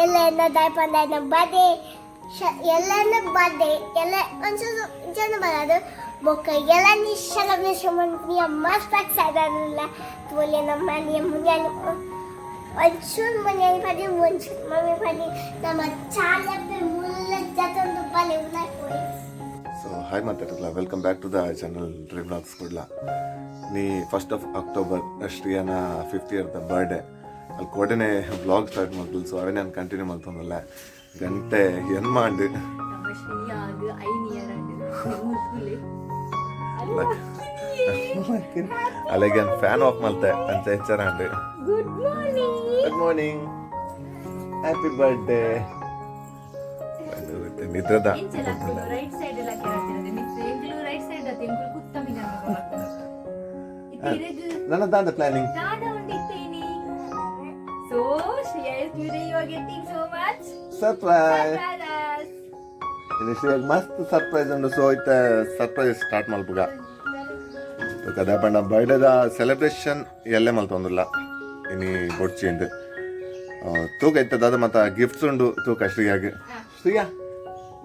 ಎಲ್ಲ ದಯಪಂದ ಬದೆ ಎಲ್ಲನ ಬದೆ ಎಲ್ಲ ಒಂಚೂರು ಜನ ಬರೋದು ಬೊಕ್ಕ ಎಲ್ಲ ನಿಶ್ಚಲ ಮಸ್ತ್ ಆಗ್ತದಲ್ಲ ತೋಲೆ ನಮ್ಮ ಮನೆಯ ಮುಂದೆ ಒಂಚೂರು ಮನೆಯಲ್ಲಿ ಪಡಿ ಒಂಚೂರು ಮಮ್ಮಿ ಪಡಿ ನಮ್ಮ ಚಾಲಪ್ಪೆ ಮುಲ್ಲ ಜತೊಂದು ಬಲೆ ಉಲಾಕೋಯಿ. ಸೊ ಹಾಯ್ ಮಾತಾಡಲ್ಲ, welcome back to the channel dream vlogs ಕೊಡ್ಲಾ. ನೀ 1st of October ಶ್ರೀಯನ 5th year ಬರ್ಡೇ ಅಲ್ಲಿ ಕೊಡನೆ ಬ್ಲಾಗ್ ಸ್ಟಾರ್ಟ್ ಮಾಡ್ತಿಲ್ಲ. ಸೊ ಅವೇ ನಾನು ಕಂಟಿನ್ಯೂ ಮಾಡ್ತಂದಲ್ಲ ಗಂಟೆ ಏನು ಮಾಡಿ అలాగే ఫ్యాన్ ఆఫ్ మల్తే అంత ఇచ్చారండి. Good morning happy birthday. నిద్రద ರೈಟ್ ಸೈಡ್ ಎಲ್ಲ ಕೇಳ್ತಿರೋದು ಮಿಕ್ಸ್ ಎಂಗ್ಲು ರೈಟ್ ಸೈಡ್ ಅತ್ತೆ ಎಂಗ್ಲು ಕುತ್ತಮಿನ ಇತಿರೆಗ್ ನನ್ನ ದಾದ ಪ್ಲಾನಿಂಗ್ ದಾದ ಉಂಡಿತ್ತೇನಿ. So Shreya today you are getting so much surprise. ಇದು ಶ್ರೇಯಾ ಮಸ್ತ್ ಸರ್ಪ್ರೈಸ್ ಉಂಡು. ಸೊ ಇತ್ತ ಸರ್ಪ್ರೈಸ್ ಸ್ಟಾರ್ಟ್ ಮಲ್ಪುಗ ಕದ ಪಂಡ ಬರ್ಡೇದ ಸೆಲೆಬ್ರೇಷನ್ ಎಲ್ಲೇ ಮಲ್ತೊಂದಿಲ್ಲ ಇನಿ ಬೊಡ್ಚಿ ಉಂಡು ತೂಕ ಇತ್ತದ ಮತ್ತ ಗಿಫ್ಟ್ಸ್ ಉಂಡು ತೂಕ ಶ್ರೀಯಾಗ. ಶ್ರೀಯಾ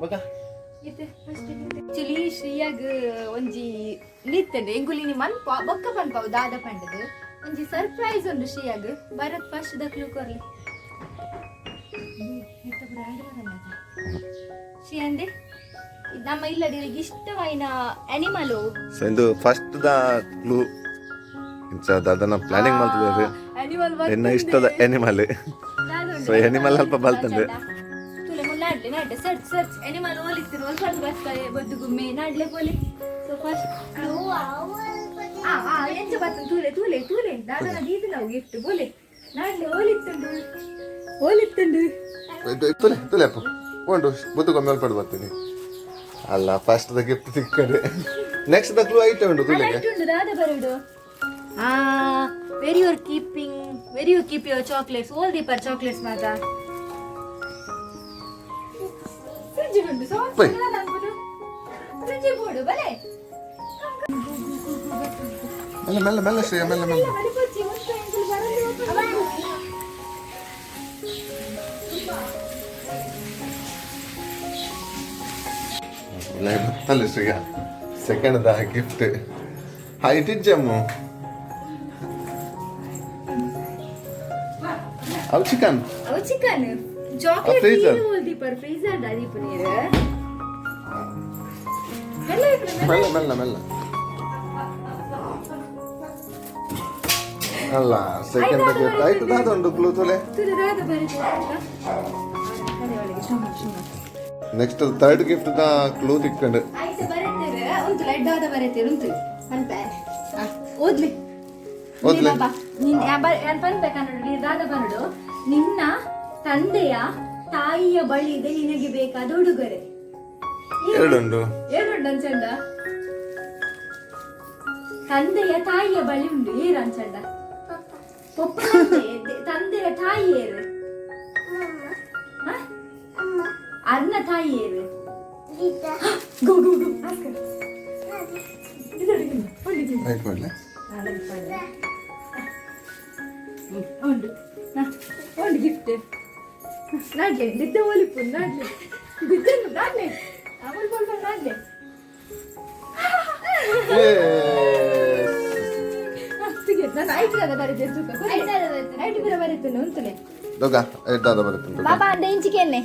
ಬಕ ಆಕ್ಚುಲಿ ಶ್ರೀಯಾಗ ಒಂಜಿ ನಿತ್ತಂಡೆ ಎಂಗುಲಿನಿ ಮನ್ಪ ಬೊಕ್ಕ ಪನ್ಪಾವು ದಾದ ಪಂಡದು ಒಂಜಿ ಸರ್ಪ್ರೈಸ್ ಉಂಡು ಶ್ರೀಯಾಗ ಬರತ್ ಫಸ್ಟ್ ದ ಕ್ಲೂ ಕೊರ್ಲಿ ಶ್ರೀಯಂದೆ ನಮ್ಮ ಇಲ್ಲಡಿಗೆ ಇಷ್ಟವಾಯಿನ ಅನಿಮಲು. ಸೊ ಇದು ಫಸ್ಟ್ ದ ಕ್ಲೂ ಇಂಚ ದಾದನ ಪ್ಲಾನಿಂಗ್ ಮಾಡ್ತಿದ್ದಾರೆ ಎನ್ನ ಇಷ್ಟದ ಅನಿಮಲ್. ಸೊ ಅನಿಮಲ್ ಅಲ್ಪ ಬಲ್ತಂದೆ ತುಲೆ ಮುನ್ನಾಡ್ಲೆ ನಾಡ್ಲೆ ಸರ್ಚ್ ಸರ್ಚ್ ಅನಿಮಲ್ ಓಲಿಸ್ತಿರು ಒಲ್ಪದು ಬರ್ತಾರೆ ಬದ್ದುಗುಮ್ಮೆ ನಾಡ್ಲೆ ಪೋಲಿ. ಸೊ ಫಸ್ಟ್ ಕ್ಲೂ ಎಂಚ ಬರ್ತದೆ ತೂಲೆ ತೂಲೆ ತೂಲೆ ದಾದನ ದೀದಿ ನಾವು ಗಿಫ್ಟ್ ಬೋಲೆ ನಾಡ್ಲೆ ಓಲಿತ್ತುಂಡು ಓಲಿತ್ತುಂಡು ತುಲೆ ತುಲೆ ಅಪ್ಪ ಉಂಟು ಬುದ್ದುಗೊಮ್ಮೆ ಮೇಲ್ಪಡು ಬರ್ತೀನಿ ಅಲ್ಲ. ಫಸ್ಟ್ ದ ಗಿಫ್ಟ್ ಸಿಕ್ಕಡೆ ನೆಕ್ಸ್ಟ್ ದ ಕ್ಲೂ ಐತೆ ಉಂಟು ತುಲೆಗೆ ದಾದ ಬರಡು. where you are keeping, where you keep your chocolates, all the per chocolates mata fridge undu so alla nangudu fridge bodu bale mella mella mella Shriya mella mella bale pochi mustu engu baradu ಲೈ ಬತ್ತಲ್ಲ Shreya second the gift ಹೈಟ್ ಜಮ್ಮು ಅವ್ ಚಿಕನ್ chocolate feel holdi per freezer dadi paneer ಮೆಲ್ಲ ಮೆಲ್ಲ ಮೆಲ್ಲ ಅಲ್ಲ ಸೆಕೆಂಡ್ ದ ಗಿಫ್ಟ್ ಆಯ್ತು ದಾದ ಉಂಟು ಕ್ಲೂ ತುಲೆ ದಾದ ಬರುತ್ತೆ ಅದೇ ಒಳಗೆ ಶಮ next third gift the clue ತಿಕ್ಕಂಡು ಆಯ್ತು ಬರುತ್ತೆ ಒಂದು ಲೈಟ್ ದಾದ ಬರುತ್ತೆ ಉಂಟು ಅಂತ ಓದ್ಲಿ ಓದ್ಲಿ ನೀನ್ ಯಾನ್ ಪನ್ಬೇಕನ್ನೋಡು ನೀ ದಾದ ಬರಡು ನಿನ್ನ ತಂದೆಯ ತಾಯಿಯ ಬಳಿ ಇದೆ ನಿನಗೆ ಬೇಕಾದ ಉಡುಗೊರೆ. ಎರಡುಂಡು ಏರುಂಡು ಅಂಚಂಡ ತಂದೆಯ ತಾಯಿಯ ಬಳಿ ಉಂಡು ಏರು ಅಂಚಂಡ ಪೊಪ್ಪ ತಂದೆಯ ತಾಯಿ ಏರು ಅರ್ನ ತಾಯಿ ಏರು ಗೋ ಗೋ ಗೋ ಉಂಡು ಒಂದು ಗಿಫ್ಟ್ ನಾಡ್ಲೆ ನಿದ್ದೆ ಒಲಿಪು ನಾಡ್ಲೆ ಬಿದ್ದನು ನಾಡ್ಲೆ ಅವಳು ಬೋಲ್ಬ ನಾಡ್ಲೆ ನಾನು ಐದು ಬರುತ್ತೆ ತೂಕ ಐದು ಬರ ಬರುತ್ತೇನೆ ಉಂಟಲೆ ಬಾಬಾ ಅಂದ ಇಂಚಿಕೆನ್ನೆ.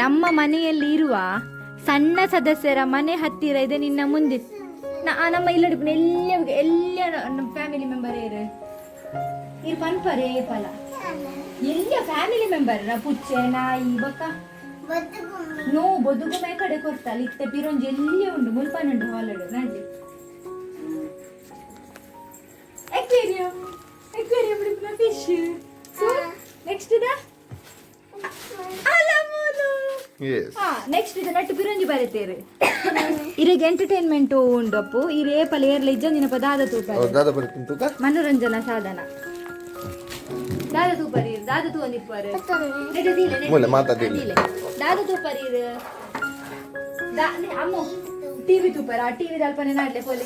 ನಮ್ಮ ಮನೆಯಲ್ಲಿ ಇರುವ ಸಣ್ಣ ಸದಸ್ಯರ ಮನೆ ಹತ್ತಿರ ಇದೆ ನಿನ್ನ ಮುಂದೆ. ನಮ್ಮ ಇಲ್ಲಡಿ ಎಲ್ಲ ನಮ್ಮ ಫ್ಯಾಮಿಲಿ ಮೆಂಬರ್ ಇರು ಇರ್ ಪನ್ಪರೇ ಫಲ ಎಲ್ಲ ಫ್ಯಾಮಿಲಿ ಮೆಂಬರ್ ನ ಪುಚ್ಚೆ ನಾಯಿ ಬಕ್ಕ ನೋ ಬದುಕು ಮೇ ಕಡೆ ಕೊಡ್ತಾಳೆ ಇತ್ತೆ ಪಿರೊಂಜಿ ಎಲ್ಲೇ ಉಂಡು ಮುಲ್ಪನುಂಡು ಹಾಲಡು ನಾಡ್ಲಿ ಅಕ್ವೇರಿಯಂ ಅಕ್ವೇರಿಯಂ ಬಿಡ್ಪುನ ಫಿಶ್. ಸೊ ನೆಕ್ಸ್ಟ್ ದ ಅಲಮೋದು ನೆಕ್ಸ್ಟ್ ಇದು ನಟ್ಟು ಪಿರೊಂಜಿ ಬರುತ್ತೇರು ಇರೆಗೆ ಎಂಟರ್ಟೈನ್ಮೆಂಟ್ ಉಂಡು ಅಪ್ಪು ಈ ರೇಪಲ್ ಏರ್ಲ ಇಜ್ಜಂದಿನ ಪದಾದ ತೂಕ ಮನೋರಂಜನಾ ಸಾಧನ ದಾದ ತೂಪರಿ ದಾದ ತೂ ಒಂದಿಪ್ಪರು ದಾದ ತೂಪರಿ ಅಮ್ಮ ಟಿವಿ ತೂಪರ ಆ ಟಿವಿ ಅಲ್ಪನೆ ನಾಡ್ಲೆ ಪೋಲಿ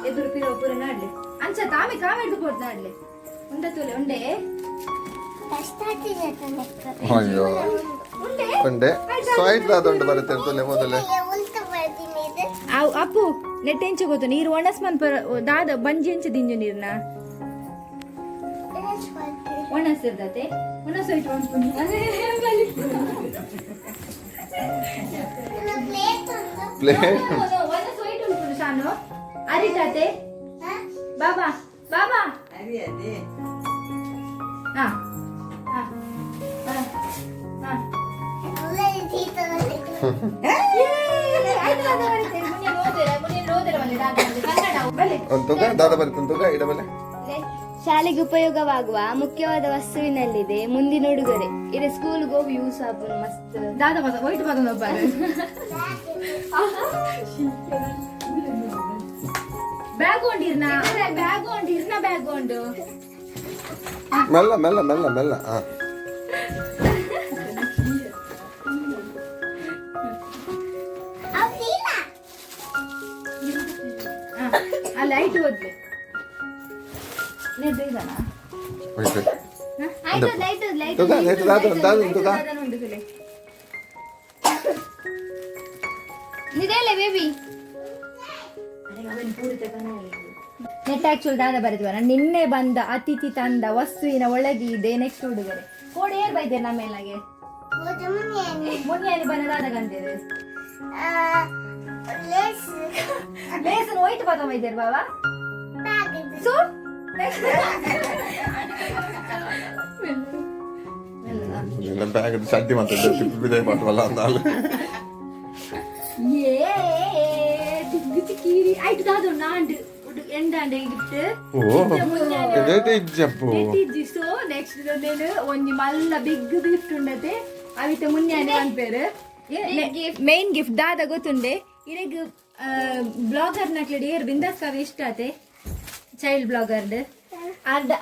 ಎದುರು ಪಿರೋ ಪೂರ ನಾಡ್ಲೆ ಅಂಚ ತಾಮಿ ಕಾಮೆಂಟ್ ಕೊಡ್ ನಾಡ್ಲೆ ಉಂಡ ತೂಲೆ ಉಂಡೆ ಸ್ಟಾರ್ಟ್ ಇದೆ ಅಯ್ಯೋ ಉಂಡೆ ಸಾಯ್ಡ್ ದಾದೊಂಡು ಬರುತ್ತೆ ಅಂತಲೇ ಮೊದಲೇ ಉಲ್ಟ ಬರ್ತೀನಿ ಇದು ಅಪ್ಪು ನೆಟ್ ಎಂಚ ಗೊತ್ತು ನೀರು ಒಣಸ್ಮನ್ ದಾದ ಬಂಜಿ ಎಂಚ ದಿಂಜು ನೀರ್ನ ಒಣಸಿರ್ತತೆ ಒಣಸೋಯ್ತು ಅನ್ಕೊಂಡು ಪ್ಲೇಟ್ ಒಣಸೋಯ್ತು ಅನ್ಕೊಂಡು ಶಾನು ಅರಿತಾತೆ ಬಾಬಾ ಬಾಬಾ ಹಾ ಹಾ ಹಾ ಹಾ ದಾದ ಬರುತ್ತೆ ಇಡಬಲೆ ಶಾಲೆಗೆ ಉಪಯೋಗವಾಗುವ ಮುಖ್ಯವಾದ ವಸ್ತುವಿನಲ್ಲಿದೆ ಮುಂದಿನ ಉಡುಗೊರೆ ಇದು ಸ್ಕೂಲ್ಗೆ ಹೋಗಿ ಯೂಸ್ ಆಗೋದು ಮಸ್ತ್ ದಾದ ಪದ ಒಯ್ತು ಪದ ಬ್ಯಾಗ್ ಹೊಂಡಿರ್ನ ಬ್ಯಾಗ್ ಹೊಂಡಿರ್ನ ಬ್ಯಾಗ್ ಹೊಂಡು ಮೆಲ್ಲ ಮೆಲ್ಲ ಮೆಲ್ಲ ಮೆಲ್ಲ ಅಲ್ಲಿ ಐಟು ಹೋದ್ಲೆ ನೆದ್ದಿದ್ದಾನ ನಿದೆಲ್ಲ ಬೇಬಿ ನೆಟ್ ಆಕ್ಚುಲ್ ದಾದ ಬರೆದ್ವರ ನಿನ್ನೆ ಬಂದ ಅತಿಥಿ ತಂದ ವಸ್ತುವಿನ ಒಳಗೆ ಇದೆ ನೆಕ್ಸ್ಟ್ ಹುಡುಗರೆ ಕೋಡಿ ಏರ್ ಬೈದೆ ನಮ್ಮೆಲ್ಲಾಗೆ ಮುನ್ಯಾನಿ ಬನ್ನ ದಾದ ಗಂತೇವೆ ಲೇಸನ್ ಹೋಯ್ತು ಪದ ಬೈದೇರ್ ಬಾಬಾ ಸೊ ಬ್ಯಾಗ್ ಚಡ್ಡಿ ಮತ್ತೆ ಬಿದೆ ಪಟ್ಟವಲ್ಲ ಅಂದಾಲು ಕೀರಿ ಆಯ್ತು ದಾದ ನಾಂಡು ಎಂದಾಂಡೆ ಗಿಫ್ಟ್ ಸೊ ನೆಕ್ಸ್ಟ್ నేను ಒಂಜಿ ಮಲ್ಲ ಬಿಗ್ ಗಿಫ್ಟ್ ಉಂಡತೆ ಅವಿತ ಮುನ್ಯಾನೆ ಅನ್ಪೇರು ಮೇನ್ ಗಿಫ್ಟ್ ದಾದ ಗೊತ್ತುಂಡೆ ಇರೆಗ್ ಬ್ಲಾಗರ್ ನಕ್ಲೆಡ್ ಏರ್ ಬಿಂದಾಸ್ ಕಾವ್ಯ ಇಷ್ಟ ಆತೆ ಚೈಲ್ಡ್ ಬ್ಲಾಗರ್ಡ್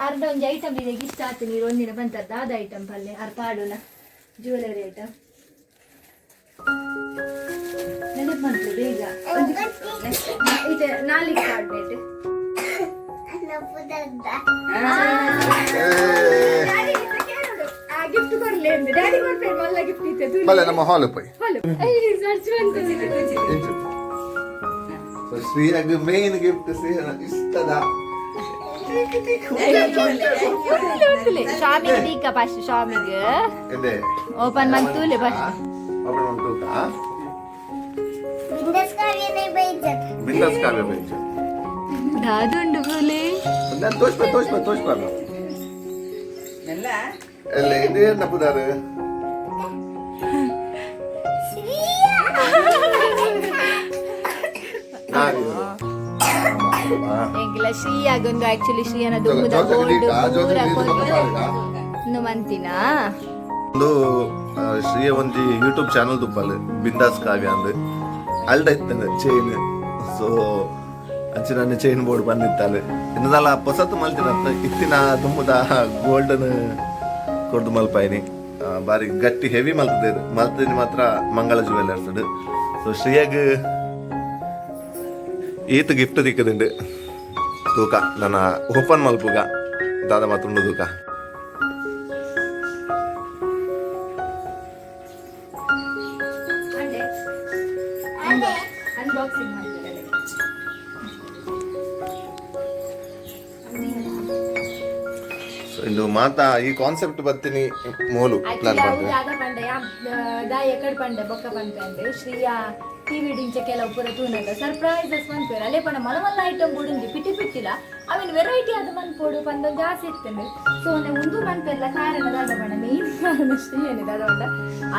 ಅರ್ಧ ಒಂಜಿ ಐಟಮ್ ಇದೆ ಇಷ್ಟ ಆತು ನೀರು ಒಂದಿನ ಬಂತ ದಾದ ಐಟಮ್ ಪಲ್ಲೆ ಅರ್ಧ ಆಡೋಣ ಜ್ಯುವೆಲರಿ ಐಟಮ್ ನೆನಪು ಬಂತು ಬೇಗ ಇದು ನಾಲಿಗೆ ಕಾರ್ಡ್ ಡೇಟ್ ಗಿಫ್ಟ್ ಕೊಡ್ಲಿ ಅಂದ್ರೆ ಡ್ಯಾಡಿ ಕೊಡ್ತಾರೆ ಮಲ್ಲ ಗಿಫ್ಟ್ ಇತ್ತು ಬಲೆ ನಮ್ಮ ಹಾಲ್ ಪೈ ಶ್ರೀಯಾಗ ಮೇನ್ ಗಿಫ್ಟ್ ಇಷ್ಟದ ಶಾಮಿಗೆ ದೀಕ ಫಸ್ಟ್ ಶಾಮಿಗೆ ಓಪನ್ ಮಂತೂಲೆ ಫಸ್ಟ್ ಓಪನ್ ಮಂತೂಕ ಬಿಂದಾಸ್ ಕಾವ್ಯ ಬೈಜ ದಾದುಂಡು ಬೋಲೆ ನಾನು ತೋರಿಸ್ಬ ಎಲ್ಲ ಇದೇನ ಪುದಾರು ಎಂಗಿಲ್ಲ ಶ್ರೀಯಾಗೊಂದು ಆಕ್ಚುಲಿ ಶ್ರೀಯನ ದುಮ್ಮದ ಗೋಲ್ಡ್ ಇನ್ನು ಮಂತಿನ ಒಂದು ಶ್ರೀಯ ಒಂಜಿ ಯೂಟ್ಯೂಬ್ ಚಾನಲ್ ತುಪ್ಪಲ್ ಬಿಂದಾಸ್ ಕಾವ್ಯ ಅಂದ್ ಅಲ್ಡ ಇತ್ತಂಗ ಚೈನ್ ಸೊ ಅಂಚೆ ನನ್ನ ಚೈನ್ ಬೋರ್ಡ್ ಬಂದಿತ್ತಾಲೆ ಇನ್ನದಲ್ಲ ಹೊಸತು ಮಲ್ತಿನ ಇತ್ತಿನ ತುಂಬದ ಗೋಲ್ಡನ್ ಕೊರ್ದು ಮಲ್ಪಾಯಿನಿ ಬಾರಿ ಗಟ್ಟಿ ಹೆವಿ ಮಲ್ತದಿನ ಮಾತ್ರ ಮಂಗಳ ಜ್ಯುವೆಲರ್ಸ್ ಸೊ ಶ್ರೀಯಾಗ ಈತ ಗಿಫ್ಟ್ ದಿಕ್ಕದುಂಡು ತೂಕ ನನ್ನ ಓಪನ್ ಮಲ್ಪುಗ ದಾದ ಮಾತುಂಡು ತೂಕ ಅನ್ಬಾಕ್ಸಿಂಗ್ ಮಾಡ್ತಿದ್ದಾರೆ ಇಂದು ಮಾತಾ ಈ ಕಾನ್ಸೆಪ್ಟ್ ಬರ್ತೀನಿ ಮೂಲು ಪ್ಲಾನ್ ಪಂಡೆ ದಾಯ ಎಕಡ್ ಪಂಡೆ ಬೊಕ್ಕ ಪಂಪೆ ಶ್ರೀಯ ಟಿವಿ ಡಿಂಚ ಕೆಲವು ಪೂರ ತೂನಗ ಸರ್ಪ್ರೈಸಸ್ ಮನ್ಪೇರು ಅಲ್ಲೇ ಪಂಡ ಮಲ್ಲ ಮಲ್ಲ ಐಟಮ್ ಬುಡುಂದಿ ಪಿಟಿ ಪಿಟ್ಟಿಲ್ಲ ಅವಿನ ವೆರೈಟಿ ಅದು ಮನ್ಪೋಡು ಪಂದ ಜಾಸ್ತಿ ಇರ್ತೇನೆ ಸೊ ಒಂದು ಮನ್ಪೆಲ್ಲ ಕಾರಣ ದಾದ ಪಂಡ ಮೇನ್ ಕಾರಣ ಶ್ರೀಯನೇ ದಾದ ಪಂಡ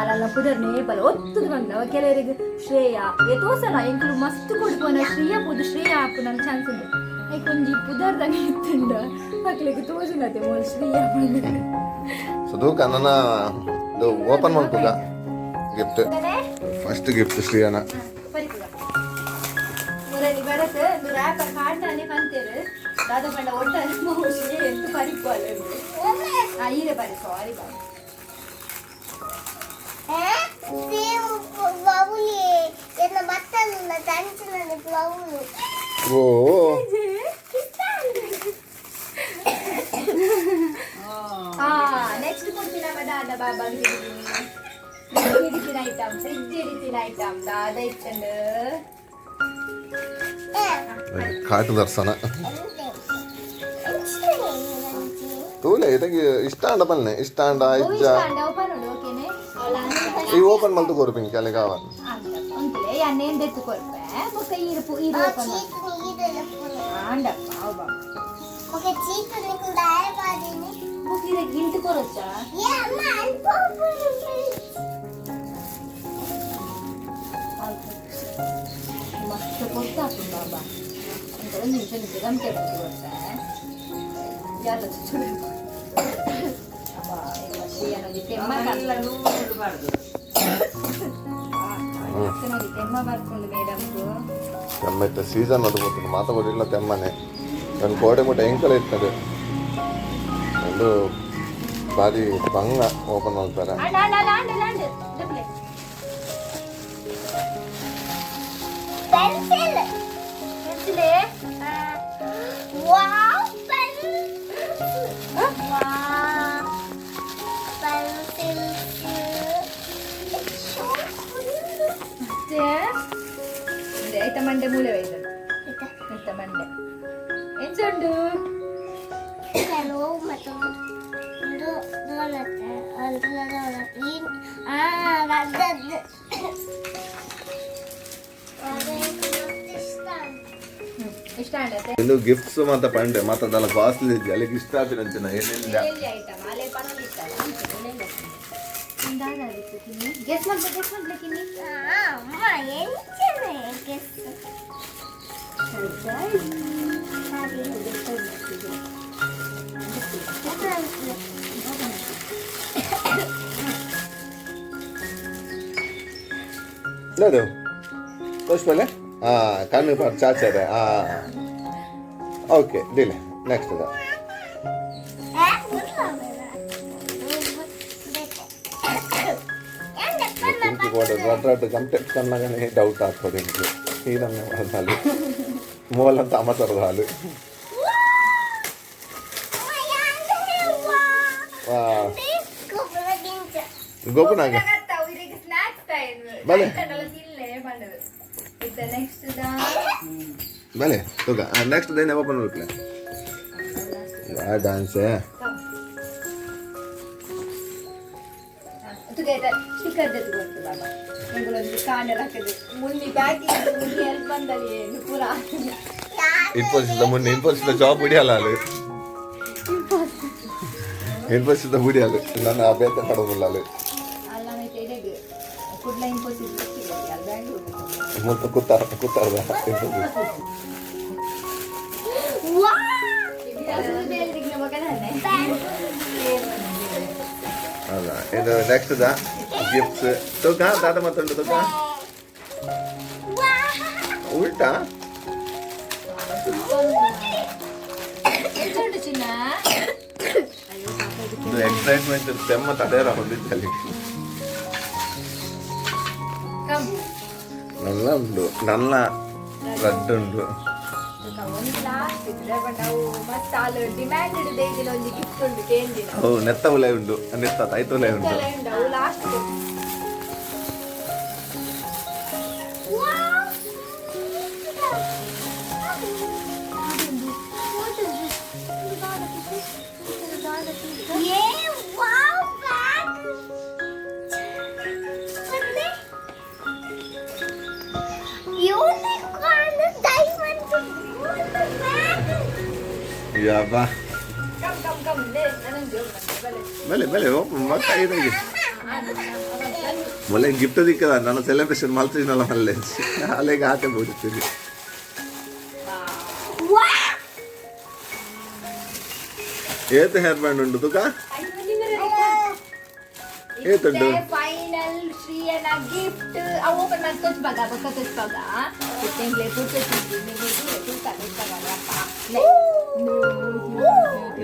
ಅಲ್ಲ ಪುದರ್ ನೇಪಲ ಒತ್ತದು ಬಂದ ಕೆಲವರಿಗೆ ಶ್ರೇಯ ಎತೋಸಲ ಎಂಕಲು ಮಸ್ತ್ ಕೊಡ್ಪೋನ ಶ್ರೀಯ ಪುದು ಶ್ರೇಯ ಹಾಕು ನನ್ನ ಚಾನ್ಸ್ ಉಂಟು ಕೊಂಚಿ ಪುದರ್ದಾಗ ಇತ್ತುಂಡ ಮಕ್ಕಳಿಗೆ ತೋಜುನತೆ ಮೋಲ್ ಶ್ರೀಯ ಸುದೂಕ ನನ್ನ ಓಪನ್ ಮಾಡ್ಕೋಗ ಗಿಫ್ಟ್ ಫಸ್ಟ್ ಗಿಫ್ಟ್ ಶ್ರೀಯನ ಮುರಳಿ ಬರತ್ತೆ ರ್ಯಾಪರ್ ಕಾಡ್ತಾನೆ ಕಂತೇರು ದಾದ ಪಂಡ ಒಟ್ಟ ಶ್ರೀಯ ಎಷ್ಟು ಪರಿಪಾಲ ಈರೆ ಬರಿ ಸಾರಿ ಬಾ ಓ ನೆಕ್ಸ್ಟ್ ಬಾಬಾ ಹಿಡಿತಿನ ಐಟಮ್ ಫ್ರಿಡ್ಜ್ ಹಿಡಿತಿನ ಐಟಮ್ ದಾದ ಇಟ್ಟಂಡು ಕಾಟು ದರ್ಶನ ತೂಲೆ ಇದಕ್ಕೆ ಇಷ್ಟ ಅಂಡ ಬನ್ನೆ ಇಷ್ಟ ಅಂಡ ಇಜ್ಜ ಈ ಓಪನ್ ಮಲ್ತು ಕೊರ್ಪಿಂಗ್ ಕೆಲೆ ಕಾವನ್ ಅಂತಲೇ ಎಣ್ಣೆಂದು ಎತ್ತು ಕೊರ್ಪೆ ಬೊಕ್ಕ ಇದು ಓಪನ್ ಆಂಡಪ್ಪ ಹೌದಾ ಓಕೆ ಚೀತು ನಿಕ್ಕು ದಾಯ ಬಾದಿನಿ ಬುಕ್ ಇದೆ ಗಿಲ್ಟ್ ಕೊರಚ್ಚ ಏ ಅಮ್ಮ ಅಲ್ಪ ಮಸ್ತ್ ಕೊಡ್ತಾತು ಬಾಬಾ ಅಂತ ಒಂದು ನಿಮಿಷ ನಿಂತು ಗಂಟೆ ಕೊಡ್ತಾ ಯಾರು ಚುಚ್ಚು ಅಬ್ಬ ಈಗ ಶ್ರೀಯನೊಂದು ತೆಮ್ಮ ತೆಮ್ಮ ಬರ್ಕೊಂಡು ಮೇಡಮ್ಗೂ ತೆಮ್ಮ ಇತ್ತ ಸೀಸನ್ ಅದು ಗೊತ್ತು ಮಾತಾಡಿಲ್ಲ ತೆಮ್ಮನೆ ನನ್ನ ಕೋಟೆ ಮುಟ್ಟ ಎಂಕಲ ಇರ್ತದೆ ಒಂದು ಬಾರಿ ಭಂಗ ಓಪನ್ ಮಾಡ್ತಾರೆ ಪೆನ್ಸಿಲ್ ಪೆನ್ಸಿಲೇ ವಾವ್ ಪೆನ್ಸಿಲ್ ವಾವ್ ಪೆನ್ಸಿಲ್ ಐತ ಮಂಡೆ ಮೂಲೆ ಒಯ್ದು ಐತ ಮಂಡೆ ಎಂಚುಂಡು ಕೆಲವು ಮತ್ತು ಒಂದು ಡೋನಟ್ ಒಂದು ಡೋನಟ್ ಇಷ್ಟ ಆಗತ್ತೆ ಇನ್ನು ಗಿಫ್ಟ್ಸ್ ಮಾತ್ರ ಪಂಡೆ ಮಾತ್ರದಲ್ಲ ಕಾಸ್ಟ್ಲಿ ಇದೆ ಅಲ್ಲಿಗೆ ಇಷ್ಟ ಆಗ್ತದೆ ಅಂತ ಏನಿಲ್ಲ ಎಲ್ಲಿ ಐಟಮ್ ಅಲೆ ಪನಲಿ ಇತ್ತಲ್ಲ ಗೆಸ್ ಮಾಡ್ಲಿಕ್ಕಿನಿ ಅಮ್ಮ ಎಂಚನೆ ಗೆಸ್ లేదు పుష్పలే కన్ను పాటు చాచారే ఓకే డీలే నెక్స్ట్ దా ఇంటికి కూడా రడ్డు కంప్లీట్ కన్నా కానీ డౌట్ ಆಗ್ತದೆ ఇంట్లో ఈయనన్ನೇ వాడాలి మూలంతా అమ్మతారు వాళ్ళు గోపునాగ భలే భలే తోగా నెక్స్ట్ దేని ఓపెన్ ಮಾಡ್ಕೊಳ್ಳಿ ಆ ಡ್ಯಾನ್ಸ್ ಸ್ಟಿಕ್ಕರ್ ಜೊತೆ ಗೊತ್ತು ಬಾಬಾ ನಿಂಗಳೊಂದು ಕಾಂಡ ಹಾಕಿದೆ ಮುಂದೆ ಪ್ಯಾಕಿಂಗ್ ಮುಂದೆ ಹೆಲ್ಪ್ ಬಂದಲ್ಲಿ ಪೂರ ಇನ್ಫೋಸಿಸ್ ಮುನ್ನೆ ಇನ್ಫೋಸಿಸ್ ಜಾಬ್ ಬಿಡಿಯಲ್ಲ ಅಲ್ಲಿ ಇನ್ಫೋಸಿಸ್ ಬಿಡಿಯಲ್ಲ ನನ್ನ ಅಭ್ಯರ್ಥ ಪಡೋದಿಲ್ಲ ಅಲ್ಲಿ ಅಲ್ಲ ಮತ್ತೆ ಇದೆಗೆ ಕುಡ್ಲ ಇನ್ಫೋಸಿಸ್ ಬ್ಯಾಂಗ್ಳೂರ್ ಮತ್ತೆ ಕೂತಾರ್ದ ಇನ್ಫೋಸಿಸ್ ಅಲ್ಲ ಇದು ನೆಕ್ಸ್ಟ್ ದ ಗಿಫ್ಟ್ಸ್ ತೋಕ ದಾದ ಮತ್ತೊಂದು ತೋಕ ಉಲ್ಟಾ ಚಿನ್ನ ಎಕ್ಸೈಟ್ಮೆಂಟ್ ತೆಮ್ಮ ತಡೆಯರ ಹೊಂದಿದ್ದಲ್ಲಿ ನಲ್ಲ ಉಂಟು ನಲ್ಲ ರಡ್ಡು ಉಂಟು ಓ ನೆತ್ತ ಉಲೆ ಉಂಟು ನೆತ್ತ ಐತು ಉಲೆ ಉಂಟು ಯಾಬಾ ಬೆಲೆ ಬೆಲೆ ಮಕ್ಕ ಇದಾಗಿ ಮೊನ್ನೆ ಗಿಫ್ಟ್ ದಿಕ್ಕದ ನಾನು ಸೆಲೆಬ್ರೇಷನ್ ಮಾಡ್ತೀನಲ್ಲ ಅಲ್ಲೇ ಅಲ್ಲಿಗೆ ಆಟೆ ಬಿಡ್ತೀನಿ ಏತು ಹೇರ್ ಬ್ಯಾಂಡ್ ಉಂಟು ತುಕ ಏತುಂಟು ಫೈನಲ್ ಶ್ರೀಯನ ಗಿಫ್ಟ್ ಅವು ಓಪನ್ ಮಾಡ್ಕೊಚ್ ಬಗ ಬಕ್ಕಚ್ ಬಗ ಇಟ್ಟೆಂಗ್ಲೆ ಪುಟ್ಟಚ್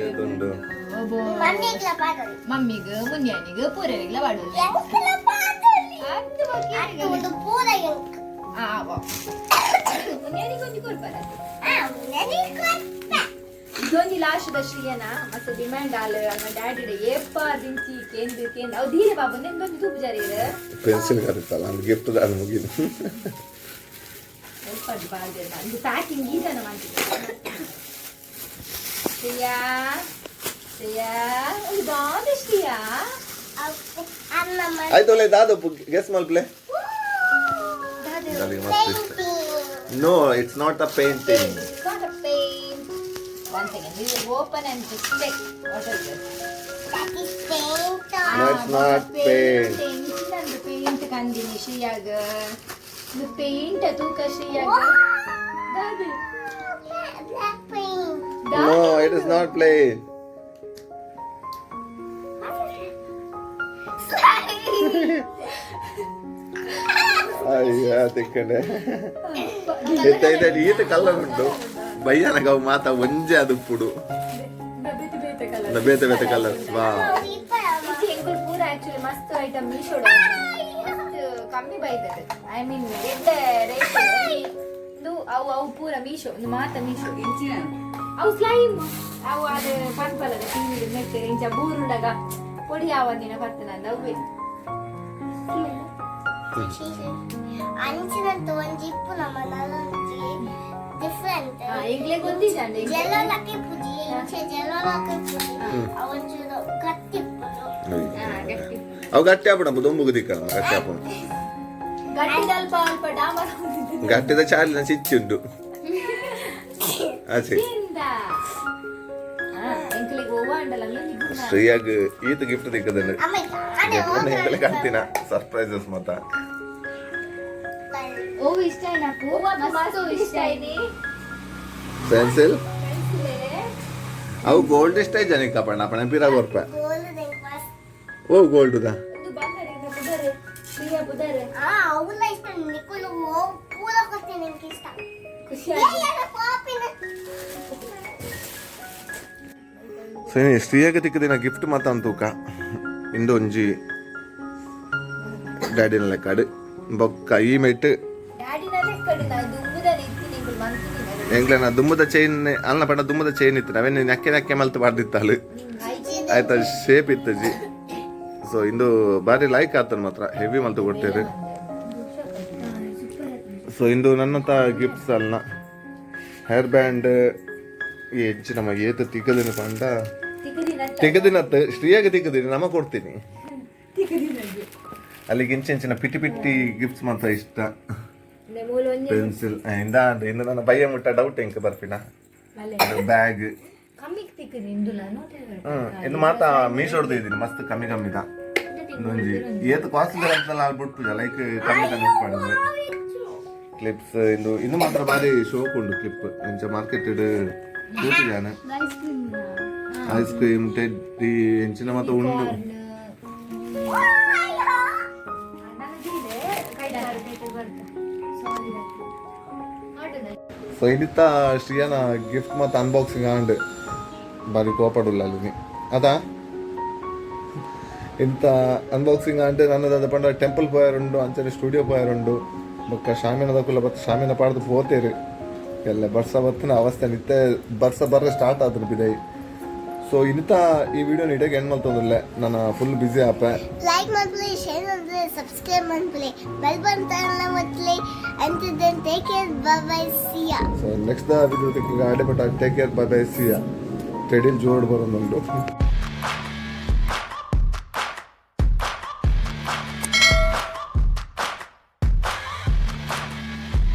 ಏತುಂಟು ಮಮ್ಮಿಗೆ ಮುನ್ಯಾನಿಗೆ ಪೂರನಿಗೆ ಬಾಡೋದು ಮುನ್ಯಾನಿಗೆ ಒಂದು ಕೊಡ್ಬಾರ ಇದೊಂದು ಲಾಸ್ಟ್ ದ ಶ್ರೀಯನ ಮತ್ತೆ ಡಿಮ್ಯಾಂಡ್ ಆಲ ಡ್ಯಾಡಿ ಏಪ್ಪ ದಿಂಚಿ ಕೇಂದ್ರ ಅವು ಧೀರೆ ಬಾಬು ನಿಂದೊಂದು ತೂಪು ಜಾರಿ ಇದೆ ಪೆನ್ಸಿಲ್ ಕರುತ್ತಲ್ಲ ಒಂದು ಗಿಫ್ಟ್ ದಾರ ಮುಗಿದು ಸ್ವಲ್ಪ ಬಾರ್ದೆ ಇದು ಪ್ಯಾಕಿಂಗ್ ಈಗನ ಮಾಡ್ತಿದ್ದೆ ಶ್ರೀಯಾ ಶ್ರೀಯಾ ಒಂದು ಬಾಂದೆ ಶ್ರೀಯಾ ಆಯ್ತು ಒಳ್ಳೆ ದಾದು ಗೆಸ್ ಮಲ್ಪ್ಲೆ no it's not a painting One second, we will open and just check what is this. That is paint. No, it's not paint. Paint. Paint kandini Shriyaga. The paint tooka Shriyaga. Dadu. Black paint. No, it is not plain. ಅಯ್ಯ ತಿಕ್ಕಂಡೆ ಈತ colour ಉಂಟು ಭಯ್ಯನಗ ಅವು ಮಾತ ಒಂಜೆ ಅದು ಪುಡು ಬೇತೆ ಬೇತೆ colour ವಾ ಪೂರ ಆಕ್ಚುಲಿ ಮಸ್ತ್ ಐಟಮ್ ಮೀಶೋ ಮಸ್ತ್ ಕಮ್ಮಿ ಬೈದದೆ ಐ ಮೀನ್ ರೇಟ್ ಅವು ಅವು ಪೂರ ಮೀಶೋ ಒಂದು ಮಾತ ಮೀಶೋ ಅವು ಸ್ಲೈಮ್ ಅವು ಅದು ಪರ್ಪಲದ ಟಿವಿ ನೆಟ್ಟೆ ಇಂಚ ಬೂರುಡಗ ಪೊಡಿ ಆವನ್ನಿನ ಪತ್ತನಂದ ಅವು ಬೇಕು ಅಂಚಿನಂತ ಒಂದು ಇಪ್ಪು ನಮ್ಮ ನಲ್ಲೊಂಜಿ ಡಿಫ್ರೆಂಟ್ ಈಗಲೇ ಗೊತ್ತಿಲ್ಲ ಜಲಲಕ್ಕೆ ಪೂಜಿ ಇಂಚೆ ಜಲಲಕ್ಕೆ ಪೂಜಿ ಅವೊಂಚೂರು ಗಟ್ಟಿ ಅವು ಗಟ್ಟಿ ಆಪಣ ದೊಂಬುಗು ದಿಕ್ಕ ಗಟ್ಟಿ ಆಪಣ ಗಟ್ಟಿದ ಅಲ್ಪ ಅಲ್ಪ ಡಾಮರ್ ಗಟ್ಟಿದ ಚಾಲಿನ ಚಿಚ್ಚುಂಟು ಆಚೆ ಶ್ರೀಯಾಗ ಈತ ಗಿಫ್ಟ್ ದಿಕ್ಕದನ್ನು ಗಿಫ್ಟ್ ಕಂತಿನ ಸರ್ಪ್ರೈಸಸ್ ಮತ್ತ ಓ ಇಷ್ಟ ಏನಪ್ಪು ಮಸ್ತ್ ಇಷ್ಟ ಇದೆ ಪೆನ್ಸಿಲ್ ಅವು ಗೋಲ್ಡ್ ಇಷ್ಟ ಜನಕ್ಕೆ ಕಪಣ ಅಪಣ ಪಿರಾ ಗೊರ್ಪ ಓ ಗೋಲ್ಡ್ ದಾ ಇದು ಬಂಗಾರ ಇದೆ ಬುದರೆ ಪ್ರಿಯ ಬುದರೆ ಅವಲ್ಲ ಇಷ್ಟ ನಿಕ್ಕಲು ಪೂಲ ಕೊಡ್ತೀನಿ ನಿಮ್ಗೆ ಇಷ್ಟ ಖುಷಿ ಸರಿ ಶ್ರೀಯಾಗ ತಿಕ್ಕದಿನ ಗಿಫ್ಟ್ ಮಾತ ಅಂತೂಕ ಇಂದು ಒಂಜಿ ಡ್ಯಾಡಿನ ಲೆಕ್ಕಾಡು ಬೊಕ್ಕ ಈ ಮೆಟ್ಟು ಎಂಗ್ಲನ ದುಮ್ಮದ ಚೈನ್ ಅಲ್ಲ ಪಂಡ ದುಮ್ಮದ ಚೈನ್ ಇತ್ತು ನಾವೇನು ನೆಕ್ಕೆ ನೆಕ್ಕೆ ಮಲ್ತು ಬಾರ್ದಿತ್ತಾಳು ಆಯ್ತಾ ಶೇಪ್ ಇತ್ತಜಿ ಸೊ ಇಂದು ಬಾರಿ ಲೈಕ್ ಆತನ ಮಾತ್ರ ಹೆವಿ ಮಲ್ತು ಕೊಡ್ತೇವೆ ಸೊ ಇಂದು ನನ್ನಂತ ಗಿಫ್ಟ್ಸ್ ಅಲ್ಲ ಹೇರ್ ಬ್ಯಾಂಡ್ ಈ ಹೆಜ್ಜೆ ನಮ್ಮ ಏತ ತಿಕ್ಕದಿನ ಪಂಡ ತಿಕ್ಕದಿನತ್ತು ಶ್ರೀಯಾಗ ತಿಕ್ಕದಿನ ನಮ ಕೊಡ್ತೀನಿ ಅಲ್ಲಿಗೆ ಇಂಚಿನ ಪಿಟಿ ಪಿಟಿ ಗಿಫ್ಟ್ಸ್ ಮಾತ್ರ ಇಷ್ಟ ಪೆನ್ಸಿಲ್ ಇಂದು ನನ್ನ ಬಯ್ಯ ಮುಟ್ಟ ಡೌಟ್ ಹೆಂಗೆ ಬರ್ಪಿನ ಬ್ಯಾಗ್ ಇದು ಮಾತ ಮೀಶೋಡ್ದು ಇದ್ದೀನಿ ಮಸ್ತ್ ಕಮ್ಮಿ ಕಮ್ಮಿದ ಇದೊಂಜಿ ಏತ್ ಕಾಸ್ಟ್ಲಿ ಅಂತ ಬಿಟ್ಟು ಲೈಕ್ ಕಮ್ಮಿ ಕಮ್ಮಿ ಮಾಡಿದ್ರೆ ಕ್ಲಿಪ್ಸ್ ಇದು ಮಾತ್ರ ಬಾರಿ ಶೋಕ್ ಉಂಟು ಕ್ಲಿಪ್ ಇಂಚ ಮಾರ್ಕೆಟ್ ಕೂತಿದ್ದಾನೆ ಐಸ್ ಕ್ರೀಮ್ ಟೆಡ್ಡಿ ಎಂಚಿನ ಮಾತ್ರ ಉಂಡು ಸೊ ಇದಿತ್ತ ಶ್ರೀಯನ ಗಿಫ್ಟ್ ಮತ್ತು ಅನ್ಬಾಕ್ಸಿಂಗ್ ಆಂಡ್ ಬಾರಿ ಕೋಪಡುಲ್ಲ ಅಲ್ಲಿ ಅದಾ ಇಂಥ ಅನ್ಬಾಕ್ಸಿಂಗ್ ಆಂಡ್ ನನ್ನದಾದ ಪಂಡ ಟೆಂಪಲ್ ಪೋಯರುಂಡು ಅಂಚನೆ ಸ್ಟುಡಿಯೋ ಪೋಯರುಂಡು ಬೊಕ್ಕ ಶಾಮಿನದಕ್ಕುಲ್ಲ ಬತ್ತು ಶಾಮಿನ ಪಾಡ್ದು ಪೋತೇರು ಎಲ್ಲ ಬರ್ಸ ಬತ್ತಿನ ಅವಸ್ಥೆ ನಿತ್ತೆ ಬರ್ಸ ಬರ್ರೆ ಸ್ಟಾರ್ಟ್ ಆದ್ರು ಬಿದೈ ಸೊ ಇಂಥ ಈ ವಿಡಿಯೋನ ಇಡಕ್ಕೆ ಏನು ಮಾಡ್ತಂದಿಲ್ಲ ನಾನು ಫುಲ್ ಬ್ಯುಸಿ ಆಪೆ ಲೈಕ್ ಮಾಡ್ಲಿ ಶೇರ್ ಮಾಡ್ಲಿ ಸಬ್ಸ್ಕ್ರೈಬ್ ಮಾಡ್ಲಿ ಬೆಲ್ ಬಟನ್ ಒತ್ತಲಿ and then take care, bye bye, see ya. So next the video take care, bye bye, see ya. Tedil jod ಬರೋದು